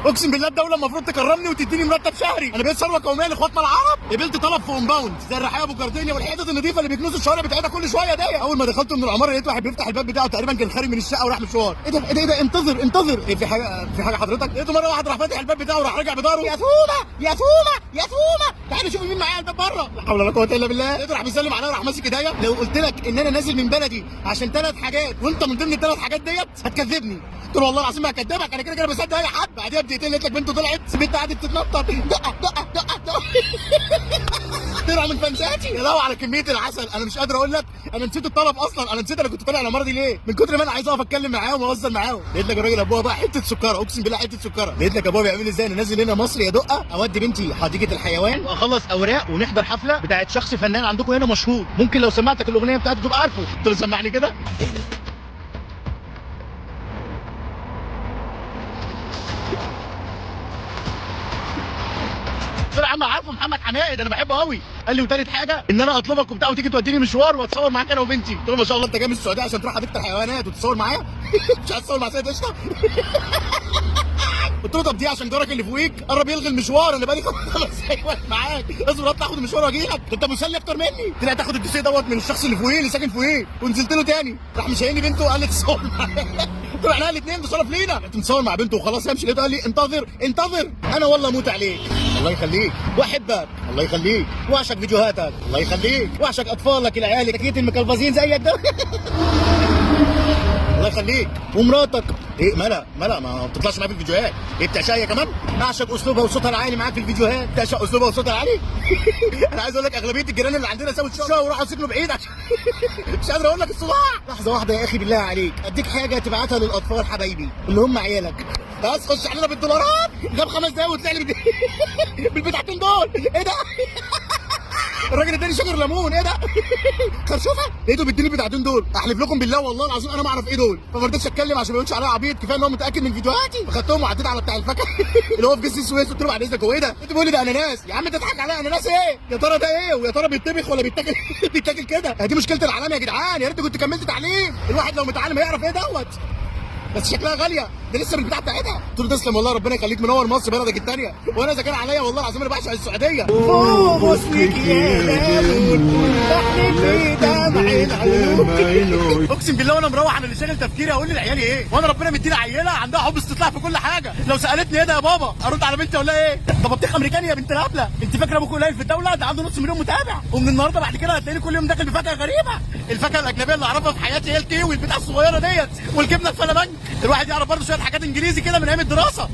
اقسم بالله الدوله المفروض تكرمني وتديني مرتب شهري. انا بقيت ثروه قوميه لاخواتنا العرب. قبلت طلب في كومباوند زي الرحايه ابو جردينيا والحتت النظيفه اللي بيكنسوا الشوارع بتاعتها كل شويه دي. اول ما دخلت من العماره لقيت واحد بيفتح الباب بتاعه، تقريبا كان خارج من الشقه وراح مشوار. ايه ده ايه ده ايه ده، انتظر انتظر، إيه في حاجه حضرتك؟ لقيته مره واحد راح فاتح الباب بتاعه وراح راجع بداره، يا ثومه يا ثومه يا ثومه تعالى شوف مين معايا الباب بره. لا حول ولا قوه الا بالله. لقيته راح بيسلم عليا وراح ماسك ايديا. لو قلت لك ان انا نازل من بلدي عشان 3 حاجات وانت من ضمن ال3 حاجات ديت هتكذبني. قلت له والله العظيم ما هكدبك، انا كده كده بصدق اي حد. بعديها بدقيقتين لقيت لك بنته طلعت، البنت قعدت تتنطط دقه دقه دقه دقه طلع من فنشاتي. يا لهوي على كميه العسل، انا مش قادر اقول لك. انا نسيت الطلب اصلا، انا نسيت انا كنت طالع العماره دي ليه، من كتر ما انا عايز اقف اتكلم معاهم واهزر معاهم. لقيت لك الراجل ابوها بقى حته سكره، اقسم بالله حته سكره. لقيت لك ابوها بيعمل ازاي، انا نازل هنا مصر يا دقه اودي بنتي حديقه الحيوان واخلص اوراق ونحضر حفله بتاعت شخص فنان عندكم هنا مشهور، ممكن لو سمعتك الاغنيه بتاعته تبقى عارفه. قلت له سمعني كده. قلت له يا عم عارفه محمد حماقي ده انا بحبه قوي. قال لي وتالت حاجه ان انا اطلبك وبتاع وتيجي توديني مشوار واتصور معاك انا وبنتي. قلت له ما شاء الله انت جاي من السعوديه عشان تروح حديقه الحيوانات وتتصور معايا؟ مش عايز تصور مع سيد قشطه؟ قلت له طب دي عشان جارك اللي فوقيك قرب يلغي المشوار، انا بقالي 5 ساعات واقف معاك، اصبر اطلع اخد المشوار واجي لك، انت مسلي اكتر مني. طلعت اخد الدوسيه دوت من الشخص اللي فوقيه اللي ساكن فوقيه، ونزلت له تاني راح مش هيني بنته وقال لي تصور معايا. قلت له احنا الاثنين بصرف لينا، كنت متصور مع بنته وخلاص همشي. لقيته قال لي انتظر انتظر. انا والله اموت عليك، الله يخليك، واحبك الله يخليك، واعشق فيديوهاتك الله يخليك، واعشق اطفالك العيال كتير المكلفزين زيك ده. الله يخليك. ومراتك ايه ملا ما بتطلعش معايا في الفيديوهات، ايه بتعشقها هي كمان؟ اعشق اسلوبها وصوتها العالي معاك في الفيديوهات، تعشق اسلوبها وصوتها العالي. انا عايز اقول لك اغلبيه الجيران اللي عندنا سابوا الشقه وراحوا سكنوا بعيد عشان مش قادر اقول لك الصداع. لحظه واحده يا اخي بالله عليك، اديك حاجه تبعتها للاطفال حبايبي اللي هم عيالك، بس خش علينا بالدولارات، غاب 5 دقايق وطلع لي بالبتاعتين دول. ايه ده؟ الراجل اداني شجر ليمون، ايه ده؟ خرشوفه لقيته بيديني البتاعتين دول، احلف لكم بالله والله العظيم انا ما اعرف ايه دول، فما رضيتش اتكلم عشان ما يقولش عليا عبيط، كفايه ان هو متاكد من فيديوهاتي. فخدتهم وعديت على بتاع الفاكهه اللي هو في جسر السويس، قلت له بعد اذنك هو ايه ده؟ انت بيقول لي ده اناناس. يا عم انت تضحك عليا، اناناس ايه؟ يا ترى ده ايه؟ ويا ترى بيتطبخ ولا بيتاكل؟ بيتاكل كده؟ دي مشكله العالم يا جدعان، يا ريت كنت كملت تعليم، الواحد لو متعلم هيعرف ايه دوت. بس شكلها غاليه، ده لسه من بتاعتها. قلت له تسلم والله ربنا يخليك، منور مصر بلدك الثانيه، وانا اذا كان عليا والله العظيم انا بعشق السعوديه. فوق حسنك يا ليمون احلف في دمع العيون. اقسم بالله وانا مروح انا اللي شاغل تفكيري اقول للعيال ايه، وانا ربنا مديني عيله عندها حب استطلاع في كل حاجه، لو سالتني ايه ده يا بابا ارد على بنتي اقول لها ايه؟ ده بطيخ امريكاني يا بنت الهبله، انت فاكره ابوك قليل في الدوله؟ ده عنده نص مليون متابع، ومن النهارده بعد كده هتلاقيني كل يوم داخل بفاكهه غريبه. الفاكهه الاجنبيه اللي اعرفها في حياتي هي الكيوي البتاع الصغيره ديت والجبنه الفلامنك. الواحد يعرف برضه شويه حاجات انجليزي كده من ايام الدراسه.